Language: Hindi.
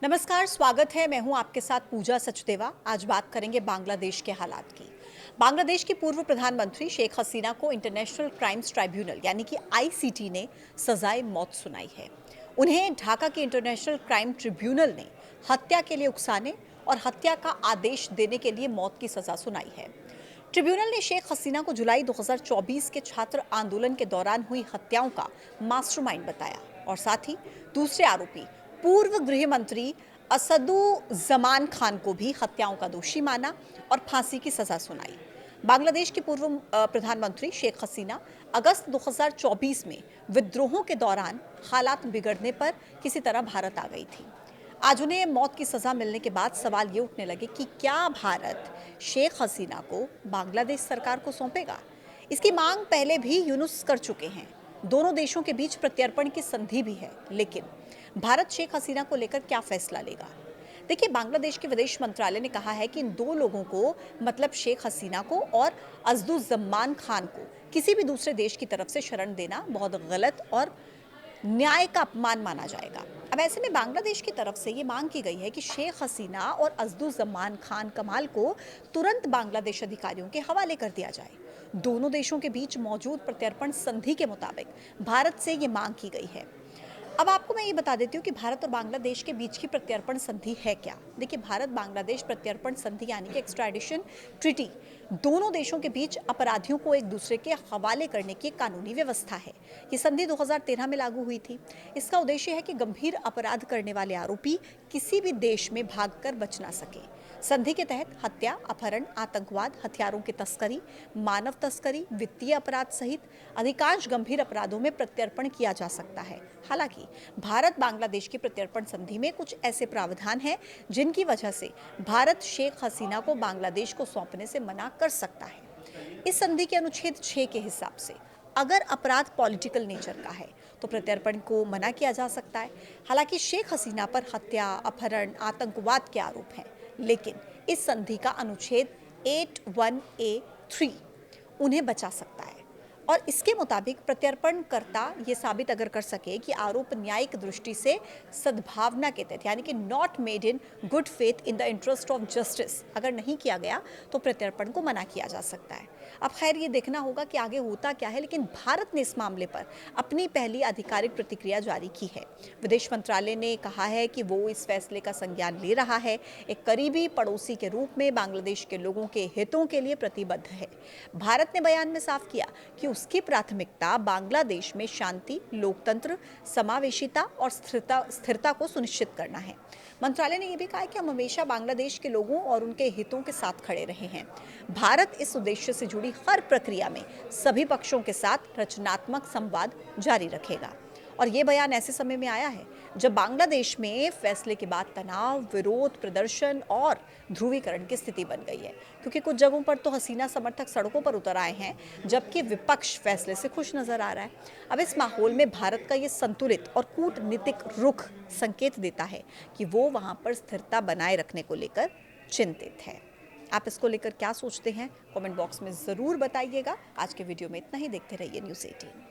नमस्कार, स्वागत है। मैं हूं आपके साथ पूजा सचदेवा। आज बात करेंगे बांग्लादेश के हालात की। बांग्लादेश की पूर्व प्रधानमंत्री शेख हसीना को इंटरनेशनल क्राइम्स ट्राइब्यूनल यानी कि आईसीटी ने सजाए मौत सुनाई है। उन्हें ढाका के इंटरनेशनल क्राइम ट्रिब्यूनल ने हत्या के लिए उकसाने और हत्या का आदेश देने के लिए मौत की सजा सुनाई है। ट्रिब्यूनल ने शेख हसीना को जुलाई 2024 के छात्र आंदोलन के दौरान हुई हत्याओं का मास्टरमाइंड बताया और साथ ही दूसरे आरोपी पूर्व गृह मंत्री असदुज्जमान खान को भी हत्याओं का दोषी माना और फांसी की सजा सुनाई। बांग्लादेश की पूर्व प्रधानमंत्री शेख हसीना अगस्त 2024 में विद्रोहों के दौरान हालात बिगड़ने पर किसी तरह भारत आ गई थी। आज उन्हें मौत की सजा मिलने के बाद सवाल ये उठने लगे कि क्या भारत शेख हसीना को बांग्लादेश सरकार को सौंपेगा। इसकी मांग पहले भी यूनुस कर चुके हैं। दोनों देशों के बीच प्रत्यर्पण की संधि भी है, लेकिन भारत शेख हसीना को लेकर क्या फैसला लेगा। देखिए, बांग्लादेश के विदेश मंत्रालय ने कहा है कि इन दो लोगों को, मतलब शेख हसीना को और अज़दुज़्ज़मान खान को, किसी भी दूसरे देश की तरफ से शरण देना बहुत गलत और न्याय का अपमान माना जाएगा। अब ऐसे में बांग्लादेश की तरफ से ये मांग की गई है कि शेख हसीना और अज़दुज़्ज़मान खान कमाल को तुरंत बांग्लादेश अधिकारियों के हवाले कर दिया जाए। दोनों देशों के बीच मौजूद प्रत्यर्पण संधि के मुताबिक भारत से ये मांग की गई है। अब आपको मैं ये बता देती हूँ कि भारत और बांग्लादेश के बीच की प्रत्यर्पण संधि है क्या। देखिए, भारत बांग्लादेश प्रत्यर्पण संधि यानी कि एक्स्ट्राडिशन ट्रीटी दोनों देशों के बीच अपराधियों को एक दूसरे के हवाले करने की कानूनी व्यवस्था है। ये संधि 2013 में लागू हुई थी। इसका उद्देश्य है कि गंभीर अपराध करने वाले आरोपी किसी भी देश में भागकर बच ना सके। संधि के तहत हत्या, अपहरण, आतंकवाद, हथियारों की तस्करी, मानव तस्करी, वित्तीय अपराध सहित अधिकांश गंभीर अपराधों में प्रत्यर्पण किया जा सकता है। हालांकि भारत बांग्लादेश की प्रत्यर्पण संधि में कुछ ऐसे प्रावधान हैं जिनकी वजह से भारत शेख हसीना को बांग्लादेश को सौंपने से मना कर सकता है। इस संधि के अनुच्छेद 6 के हिसाब से अगर अपराध पॉलिटिकल नेचर का है तो प्रत्यर्पण को मना किया जा सकता है। हालांकि शेख हसीना पर हत्या, अपहरण, आतंकवाद के आरोप हैं, लेकिन इस संधि का अनुच्छेद 81A3 उन्हें बचा सकता है और इसके मुताबिक प्रत्यर्पणकर्ता ये साबित अगर कर सके कि आरोप न्यायिक दृष्टि से सद्भावना के तहत यानी कि not made in good faith in the interest of justice अगर नहीं किया गया तो प्रत्यर्पण को मना किया जा सकता है। अब खैर ये देखना होगा कि आगे होता क्या है, लेकिन भारत ने इस मामले पर अपनी पहली आधिकारिक प्रतिक्रिया जारी की है। विदेश मंत्रालय ने कहा है कि वो इस फैसले का संज्ञान ले रहा है। एक करीबी पड़ोसी के रूप में बांग्लादेश के लोगों के हितों के लिए प्रतिबद्ध है। भारत ने बयान में साफ किया कि उसकी प्राथमिकता बांग्लादेश में शांति, लोकतंत्र, समावेशिता और स्थिरता को सुनिश्चित करना है। मंत्रालय ने यह भी कहा कि हम हमेशा बांग्लादेश के लोगों और उनके हितों के साथ खड़े रहे हैं। भारत इस उद्देश्य से जुड़ी हर प्रक्रिया में सभी पक्षों के साथ रचनात्मक संवाद जारी रखेगा। और ये बयान ऐसे समय में आया है जब बांग्लादेश में फैसले के बाद तनाव, विरोध प्रदर्शन और ध्रुवीकरण की स्थिति बन गई है, क्योंकि कुछ जगहों पर तो हसीना समर्थक सड़कों पर उतर आए हैं जबकि विपक्ष फैसले से खुश नजर आ रहा है। अब इस माहौल में भारत का ये संतुलित और कूटनीतिक रुख संकेत देता है कि वो वहां पर स्थिरता बनाए रखने को लेकर चिंतित है। आप इसको लेकर क्या सोचते हैं, कमेंट बॉक्स में ज़रूर बताइएगा। आज के वीडियो में इतना ही। देखते रहिए न्यूज़ 18।